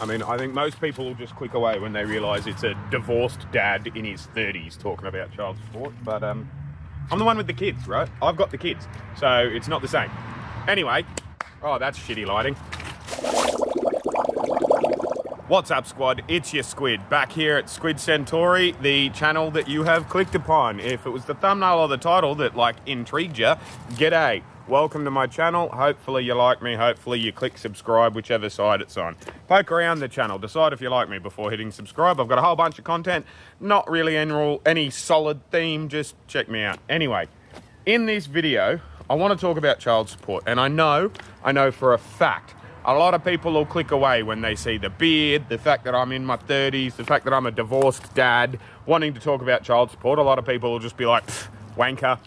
I mean, I think most people will just click away when they realise it's a divorced dad in his 30s talking about child support. But I'm the one with the kids, right? I've got the kids, so it's not the same. Anyway, oh, that's shitty lighting. What's up, squad? It's your Squid, back here at Squid Centauri, the channel that you have clicked upon. If it was the thumbnail or the title that, like, intrigued you, g'day. Welcome to my channel. Hopefully you like me. Hopefully you click subscribe, whichever side it's on. Poke around the channel. Decide if you like me before hitting subscribe. I've got a whole bunch of content. Not really any solid theme. Just check me out. Anyway, in this video, I want to talk about child support. And I know for a fact, a lot of people will click away when they see the beard, the fact that I'm in my 30s, the fact that I'm a divorced dad, wanting to talk about child support. A lot of people will just be like, wanker,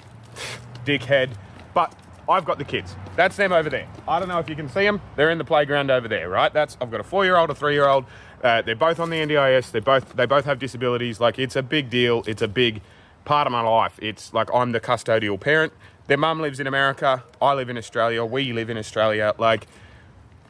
dickhead. But I've got the kids. That's them over there. I don't know if you can see them. They're in the playground over there, right? I've got a 4-year-old, a 3-year-old. They're both on the NDIS. They both have disabilities. Like, it's a big deal. It's a big part of my life. It's like I'm the custodial parent. Their mum lives in America. I live in Australia. We live in Australia. Like,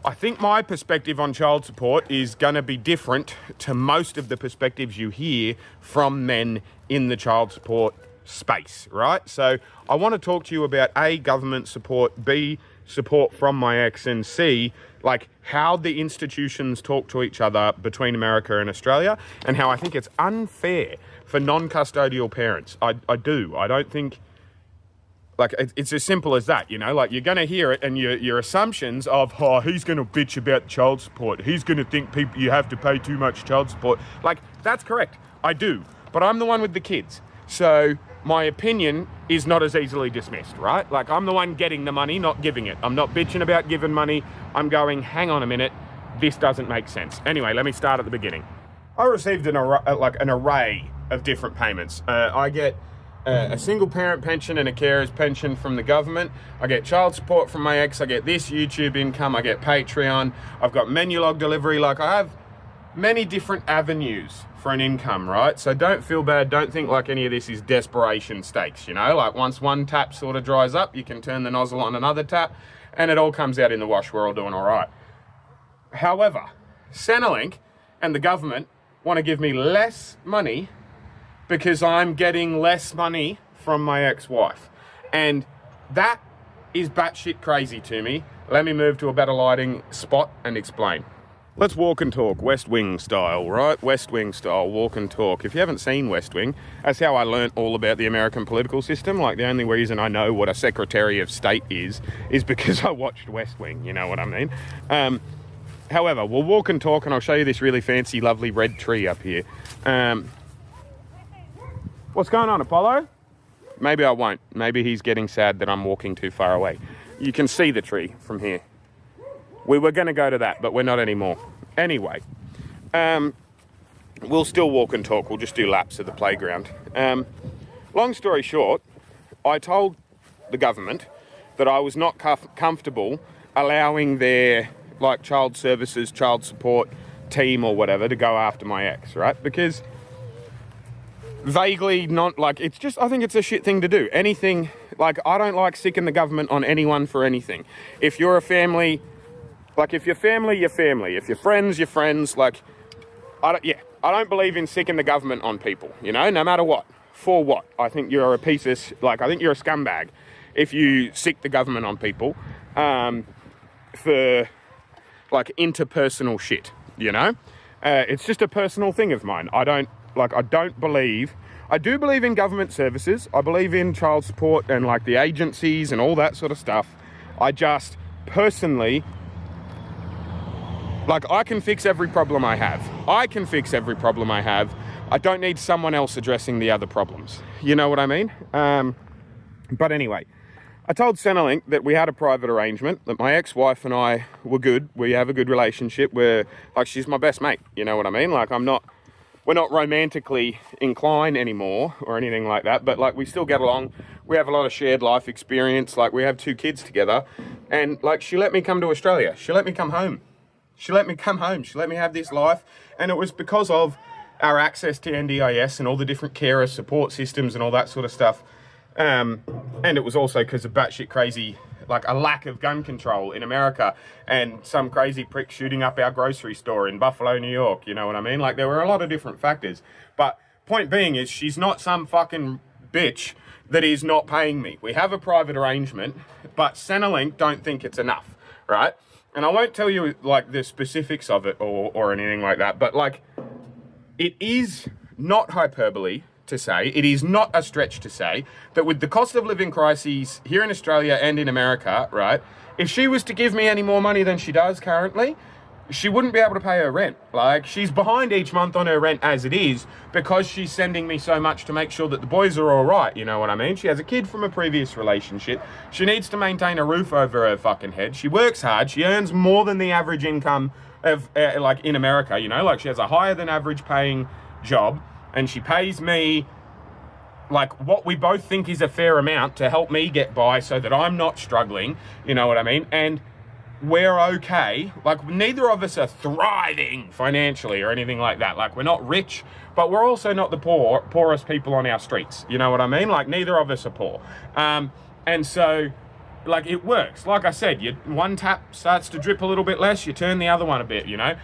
I think my perspective on child support is going to be different to most of the perspectives you hear from men in the child support space, right? So I want to talk to you about A, government support, B, support from my ex, and C, like how the institutions talk to each other between America and Australia, and how I think it's unfair for non-custodial parents. I don't think, like, it's as simple as that, you know? Like, you're going to hear it, and your assumptions of, oh, he's going to bitch about child support. He's going to think you have to pay too much child support. Like, that's correct. I do. But I'm the one with the kids. So my opinion is not as easily dismissed, right? Like, I'm the one getting the money, not giving it. I'm not bitching about giving money. I'm going, hang on a minute, this doesn't make sense. Anyway, let me start at the beginning. I received an array of different payments. I get a single parent pension and a carer's pension from the government. I get child support from my ex. I get this YouTube income. I get Patreon. I've got menu log delivery. Like, I have many different avenues for an income, right? So don't feel bad. Don't think like any of this is desperation stakes, you know? Like, once one tap sort of dries up, you can turn the nozzle on another tap and it all comes out in the wash. We're all doing all right. However, Centrelink and the government want to give me less money because I'm getting less money from my ex-wife. And that is batshit crazy to me. Let me move to a better lighting spot and explain. Let's walk and talk, West Wing style, right? West Wing style, walk and talk. If you haven't seen West Wing, that's how I learnt all about the American political system. Like, the only reason I know what a Secretary of State is because I watched West Wing, you know what I mean? However, we'll walk and talk, and I'll show you this really fancy, lovely red tree up here. What's going on, Apollo? Maybe I won't. Maybe he's getting sad that I'm walking too far away. You can see the tree from here. We were going to go to that, but we're not anymore. Anyway, we'll still walk and talk. We'll just do laps of the playground. Long story short, I told the government that I was not comfortable allowing their, like, child services, child support team or whatever to go after my ex, right? Because vaguely not, like, it's just, I think it's a shit thing to do. Anything, like, I don't like sicking the government on anyone for anything. If you're a family, like, if you're family, you're family. If you're friends, you're friends. Like, I don't believe in sicking the government on people, you know, no matter what. For what? I think you're a piece of, like, I think you're a scumbag if you sick the government on people for, like, interpersonal shit, you know? It's just a personal thing of mine. I do believe in government services. I believe in child support and, like, the agencies and all that sort of stuff. I just personally, like, I can fix every problem I have. I don't need someone else addressing the other problems. You know what I mean? But anyway, I told Centrelink that we had a private arrangement, that my ex-wife and I were good. We have a good relationship. Like, she's my best mate. You know what I mean? Like, we're not romantically inclined anymore or anything like that, but, like, we still get along. We have a lot of shared life experience. Like, we have 2 kids together, and, like, she let me come to Australia. She let me come home. She let me have this life, and it was because of our access to NDIS and all the different carer support systems and all that sort of stuff. And it was also because of batshit crazy like a lack of gun control in America and some crazy prick shooting up our grocery store in Buffalo, New York. You know what I mean? Like, there were a lot of different factors. But point being is, she's not some fucking bitch that is not paying me. We have a private arrangement, but Centrelink don't think it's enough, right? And I won't tell you like the specifics of it or anything like that, but like, it is not hyperbole to say, it is not a stretch to say that with the cost of living crises here in Australia and in America, right, if she was to give me any more money than she does currently, she wouldn't be able to pay her rent. Like, she's behind each month on her rent as it is because she's sending me so much to make sure that the boys are all right, you know what I mean? She has a kid from a previous relationship. She needs to maintain a roof over her fucking head. She works hard. She earns more than the average income of, like, in America, you know? Like, she has a higher than average paying job, and she pays me like what we both think is a fair amount to help me get by so that I'm not struggling, you know what I mean? And we're okay. Like, neither of us are thriving financially or anything like that. Like, we're not rich, but we're also not the poorest people on our streets. You know what I mean? Like, neither of us are poor. And so, like, it works. Like I said, one tap starts to drip a little bit less, you turn the other one a bit, you know?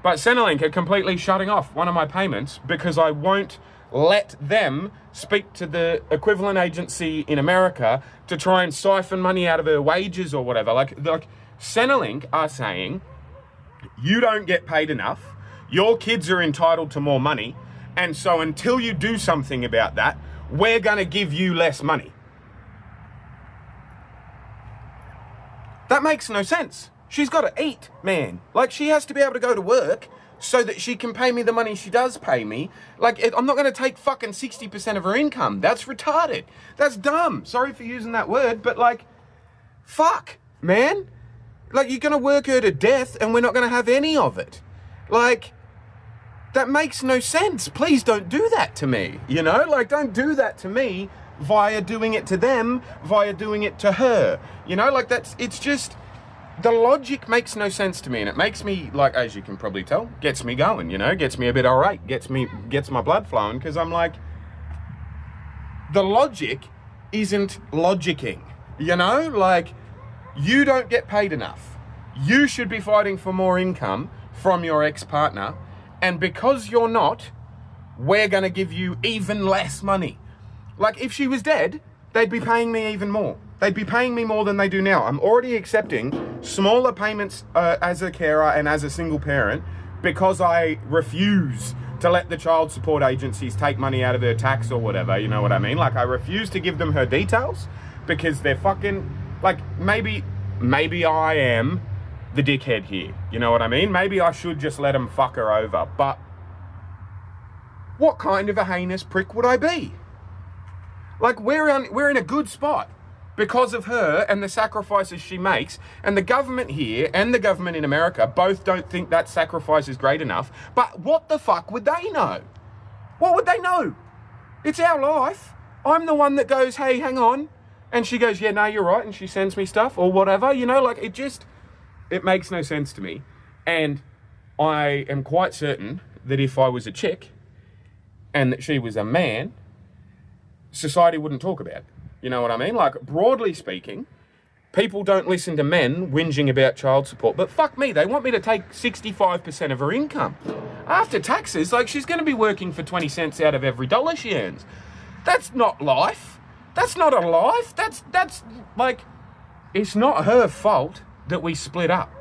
But Centrelink are completely shutting off one of my payments because I won't let them speak to the equivalent agency in America to try and siphon money out of her wages or whatever. Like Centrelink are saying, you don't get paid enough, your kids are entitled to more money, and so until you do something about that, we're going to give you less money. That makes no sense. She's got to eat, man. Like, she has to be able to go to work so that she can pay me the money she does pay me. Like, I'm not going to take fucking 60% of her income. That's retarded. That's dumb. Sorry for using that word, but like, fuck, man. Like, you're going to work her to death and we're not going to have any of it. Like, that makes no sense. Please don't do that to me, you know? Like, don't do that to me via doing it to them, via doing it to her. You know, like, it's just, the logic makes no sense to me, and it makes me, like, as you can probably tell, gets me going, you know, gets me a bit irate, gets my blood flowing, because I'm like, the logic isn't logicking, you know? Like, you don't get paid enough. You should be fighting for more income from your ex-partner, and because you're not, we're going to give you even less money. Like, if she was dead, they'd be paying me even more. They'd be paying me more than they do now. I'm already accepting smaller payments as a carer and as a single parent because I refuse to let the child support agencies take money out of her tax or whatever, you know what I mean? Like, I refuse to give them her details because they're fucking, like, maybe I am the dickhead here, you know what I mean? Maybe I should just let them fuck her over, but what kind of a heinous prick would I be? Like, we're in a good spot because of her and the sacrifices she makes, and the government here and the government in America both don't think that sacrifice is great enough. But what the fuck would they know? What would they know? It's our life. I'm the one that goes, hey, hang on. And she goes, yeah, no, you're right. And she sends me stuff or whatever, you know, like, it makes no sense to me. And I am quite certain that if I was a chick and that she was a man, society wouldn't talk about it. You know what I mean? Like, broadly speaking, people don't listen to men whinging about child support, but fuck me, they want me to take 65% of her income. After taxes, like, she's going to be working for 20 cents out of every dollar she earns. That's not life. That's not a life. That's like, it's not her fault that we split up.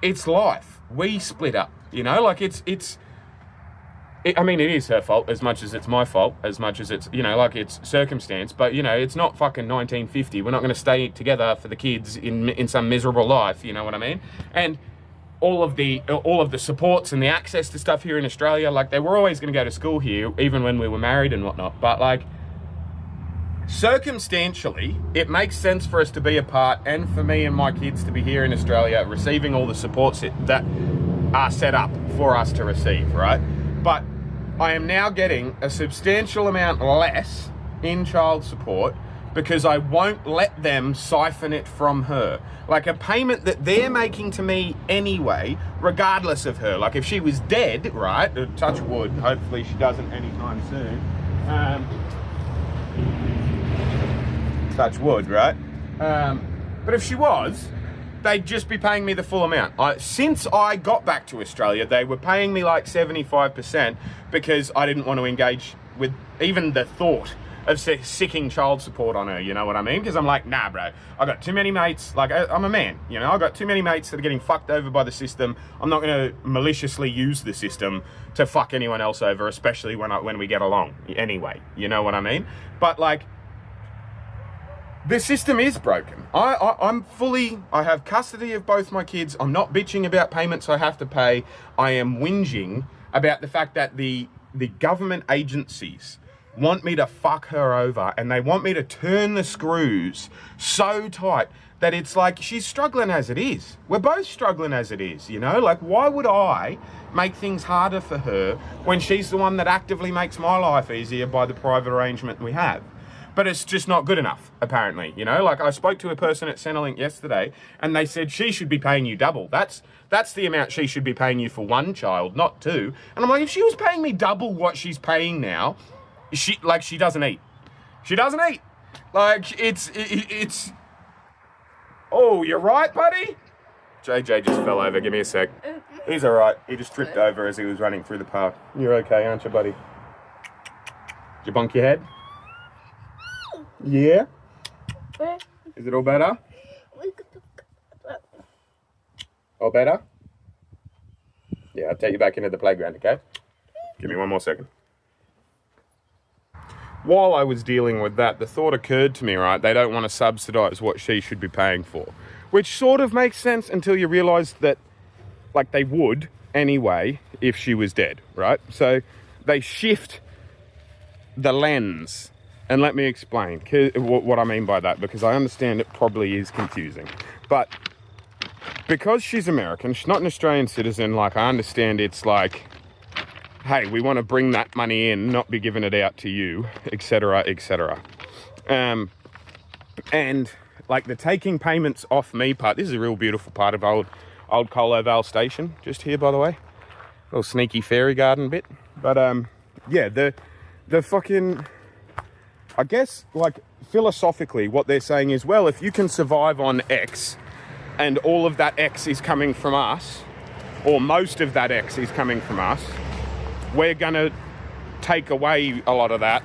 It's life. We split up, you know? Like, I mean, it is her fault as much as it's my fault, as much as it's, you know, like, it's circumstance, but, you know, it's not fucking 1950. We're not going to stay together for the kids in some miserable life, you know what I mean? And all of the supports and the access to stuff here in Australia, like, they were always going to go to school here, even when we were married and whatnot, but, like, circumstantially, it makes sense for us to be apart and for me and my kids to be here in Australia receiving all the supports that are set up for us to receive, right? But I am now getting a substantial amount less in child support because I won't let them siphon it from her. Like, a payment that they're making to me anyway, regardless of her. Like, if she was dead, right, touch wood, hopefully she doesn't anytime soon. Touch wood, right? But if she was, they'd just be paying me the full amount. Since I got back to Australia, they were paying me like 75% because I didn't want to engage with even the thought of sicking child support on her, you know what I mean? Because I'm like, nah, bro, I got too many mates. Like, I'm a man, you know? I got too many mates that are getting fucked over by the system. I'm not going to maliciously use the system to fuck anyone else over, especially when we get along anyway, you know what I mean? But like, the system is broken. I have custody of both my kids. I'm not bitching about payments I have to pay. I am whinging about the fact that the government agencies want me to fuck her over, and they want me to turn the screws so tight that it's like she's struggling as it is. We're both struggling as it is, you know? Like, why would I make things harder for her when she's the one that actively makes my life easier by the private arrangement we have? But it's just not good enough, apparently, you know? Like, I spoke to a person at Centrelink yesterday, and they said she should be paying you double. That's the amount she should be paying you for one child, not two. And I'm like, if she was paying me double what she's paying now, she doesn't eat. She doesn't eat. Like, it's... Oh, you're right, buddy? JJ just fell over. Give me a sec. He's all right. He just tripped over as he was running through the park. You're okay, aren't you, buddy? Did you bonk your head? Yeah? Is it all better? All better? Yeah, I'll take you back into the playground, okay? Give me one more second. While I was dealing with that, the thought occurred to me, right? They don't want to subsidise what she should be paying for. Which sort of makes sense until you realise that, like, they would anyway if she was dead, right? So they shift the lens. And let me explain what I mean by that, because I understand it probably is confusing. But because she's American, she's not an Australian citizen, like, I understand it's like, hey, we want to bring that money in, not be giving it out to you, etc., etc. And like the taking payments off me part, this is a real beautiful part of old Colo Vale Station, just here, by the way. Little sneaky fairy garden bit. But yeah, the fucking, I guess, like, philosophically, what they're saying is, well, if you can survive on X, and all of that X is coming from us, or most of that X is coming from us, we're going to take away a lot of that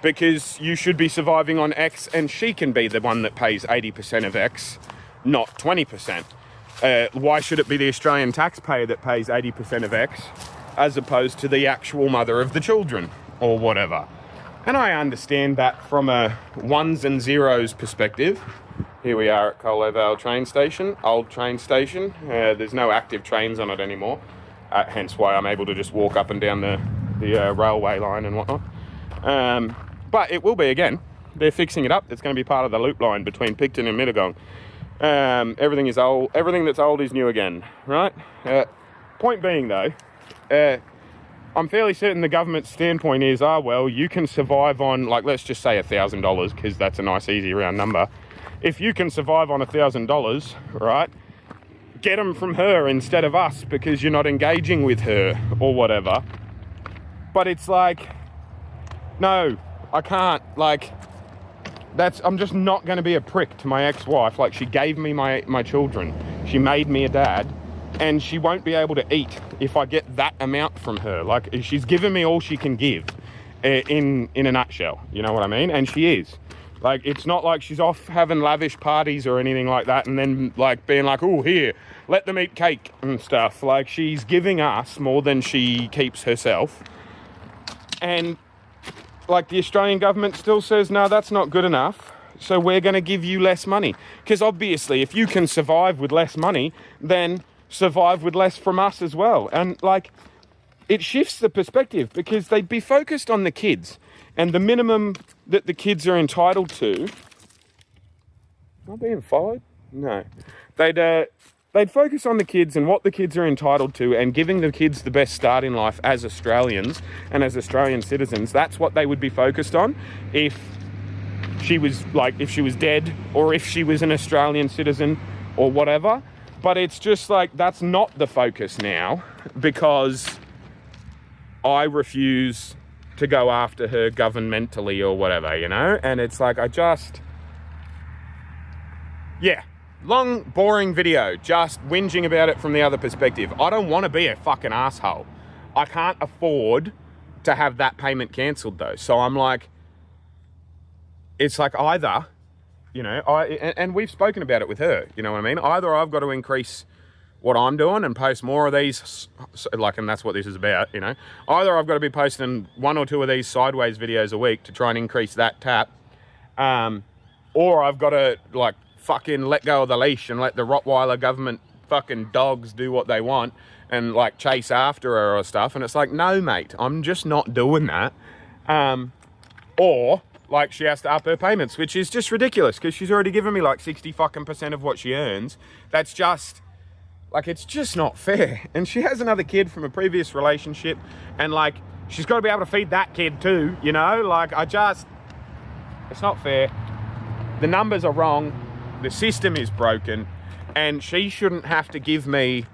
because you should be surviving on X and she can be the one that pays 80% of X, not 20%. Why should it be the Australian taxpayer that pays 80% of X as opposed to the actual mother of the children or whatever? And I understand that from a ones and zeros perspective. Here we are at Colo Vale train station, old train station. There's no active trains on it anymore. Hence why I'm able to just walk up and down the railway line and whatnot. But it will be again. They're fixing it up. It's going to be part of the loop line between Picton and Mittagong. Everything is old. Everything that's old is new again, right? Point being, though, I'm fairly certain the government's standpoint is, well, you can survive on, like, let's just say $1,000, because that's a nice, easy, round number. If you can survive on $1,000, right, get them from her instead of us because you're not engaging with her or whatever. But it's like, no, I can't. Like, I'm just not going to be a prick to my ex-wife. Like, she gave me my children. She made me a dad. And she won't be able to eat if I get that amount from her. Like, she's given me all she can give in a nutshell. You know what I mean? And she is. Like, it's not like she's off having lavish parties or anything like that and then, like, being like, oh, here, let them eat cake and stuff. Like, she's giving us more than she keeps herself. And, like, the Australian government still says, no, that's not good enough, so we're going to give you less money. Because, obviously, if you can survive with less money, then survive with less from us as well. And, like, it shifts the perspective because they'd be focused on the kids and the minimum that the kids are entitled to. Am I being followed? No. They'd focus on the kids and what the kids are entitled to and giving the kids the best start in life as Australians and as Australian citizens. That's what they would be focused on if she was dead or if she was an Australian citizen or whatever. But it's just like, that's not the focus now because I refuse to go after her governmentally or whatever, you know? And it's like, Yeah, long, boring video, just whinging about it from the other perspective. I don't want to be a fucking asshole. I can't afford to have that payment cancelled though. So I'm like, it's like either, you know, and we've spoken about it with her, you know what I mean? Either I've got to increase what I'm doing and post more of these, like, and that's what this is about, you know. Either I've got to be posting 1 or 2 of these sideways videos a week to try and increase that tap, or I've got to, like, fucking let go of the leash and let the Rottweiler government fucking dogs do what they want and, like, chase after her or stuff. And it's like, no, mate, I'm just not doing that. Or, like, she has to up her payments, which is just ridiculous because she's already given me, like, 60% of what she earns. That's just... like, it's just not fair. And she has another kid from a previous relationship. And, like, she's got to be able to feed that kid too, you know? Like, it's not fair. The numbers are wrong. The system is broken. And she shouldn't have to give me,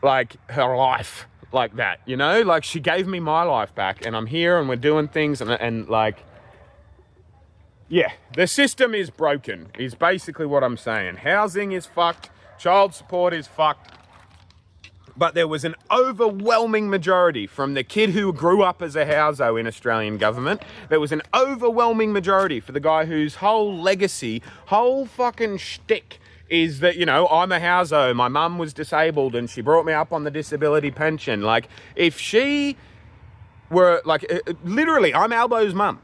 like, her life like that, you know? Like, she gave me my life back. And I'm here and we're doing things. And like, yeah, the system is broken, is basically what I'm saying. Housing is fucked. Child support is fucked. But there was an overwhelming majority from the kid who grew up as a houso in Australian government. There was an overwhelming majority for the guy whose whole legacy, whole fucking shtick is that, you know, I'm a houso, my mum was disabled and she brought me up on the disability pension. Like, if she were, like, literally, I'm Albo's mum.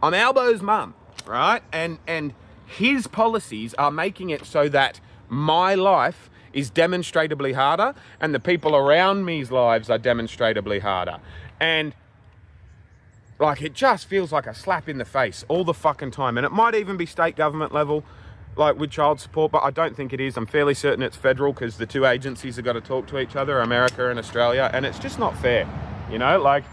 I'm Albo's mum, right? And his policies are making it so that my life is demonstrably harder and the people around me's lives are demonstrably harder. And, like, it just feels like a slap in the face all the fucking time. And it might even be state government level, like, with child support, but I don't think it is. I'm fairly certain it's federal because the two agencies have got to talk to each other, America and Australia, and it's just not fair, you know? Like,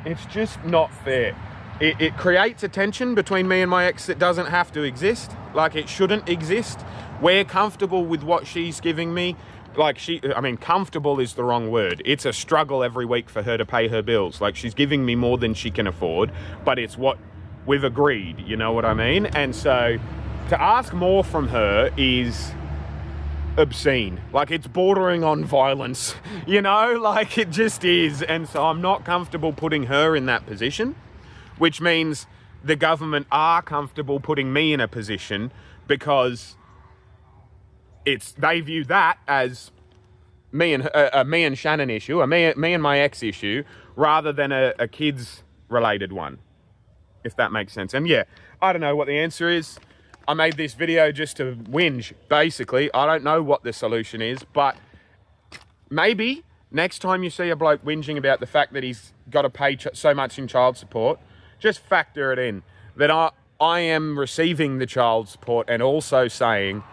it's just not fair. It creates a tension between me and my ex that doesn't have to exist. Like, it shouldn't exist. We're comfortable with what she's giving me. Like, comfortable is the wrong word. It's a struggle every week for her to pay her bills. Like, she's giving me more than she can afford, but it's what we've agreed, you know what I mean? And so to ask more from her is obscene. Like, it's bordering on violence, you know? Like, it just is. And so I'm not comfortable putting her in that position, which means the government are comfortable putting me in a position because they view that as me and Shannon issue, a me and my ex issue, rather than a kids related one, if that makes sense. And yeah, I don't know what the answer is. I made this video just to whinge, basically. I don't know what the solution is, but maybe next time you see a bloke whinging about the fact that he's got to pay so much in child support, just factor it in that I am receiving the child support and also saying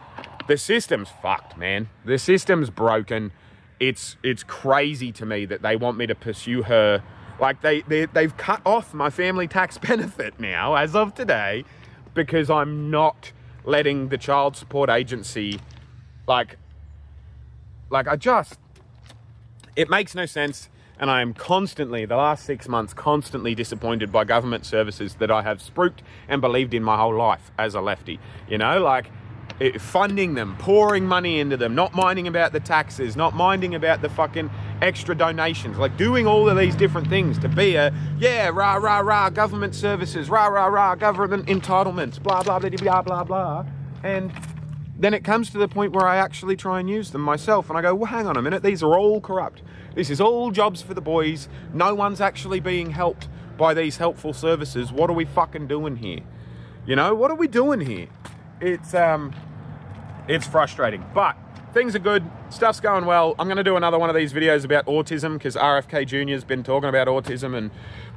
the system's fucked, man. The system's broken. It's crazy to me that they want me to pursue her. Like, they've cut off my family tax benefit now, as of today, because I'm not letting the child support agency, it makes no sense. And I am constantly, the last 6 months, constantly disappointed by government services that I have spruiked and believed in my whole life as a lefty. You know, like, funding them, pouring money into them, not minding about the taxes, not minding about the fucking extra donations, like doing all of these different things to be rah, rah, rah, government services, rah, rah, rah, government entitlements, blah, blah, blah, blah, blah, blah. And then it comes to the point where I actually try and use them myself and I go, well, hang on a minute, these are all corrupt. This is all jobs for the boys. No one's actually being helped by these helpful services. What are we fucking doing here? You know, what are we doing here? It's frustrating, but things are good. Stuff's going well. I'm going to do another one of these videos about autism because RFK Jr.'s been talking about autism and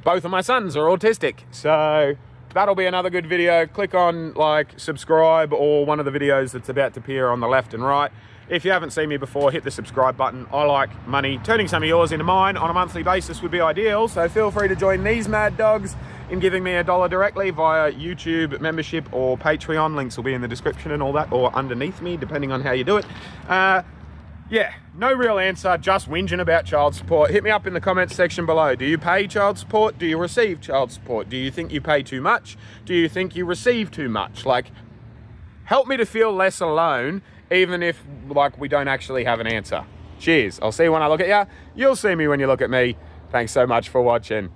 both of my sons are autistic. So that'll be another good video. Click on like, subscribe, or one of the videos that's about to appear on the left and right. If you haven't seen me before, hit the subscribe button. I like money. Turning some of yours into mine on a monthly basis would be ideal. So feel free to join these mad dogs in giving me $1 directly via YouTube membership or Patreon. Links will be in the description and all that, or underneath me, depending on how you do it. Yeah, no real answer, just whinging about child support. Hit me up in the comments section below. Do you pay child support? Do you receive child support? Do you think you pay too much? Do you think you receive too much? Like, help me to feel less alone, even if like we don't actually have an answer. Cheers. I'll see you when I look at you. You'll see me when you look at me. Thanks so much for watching.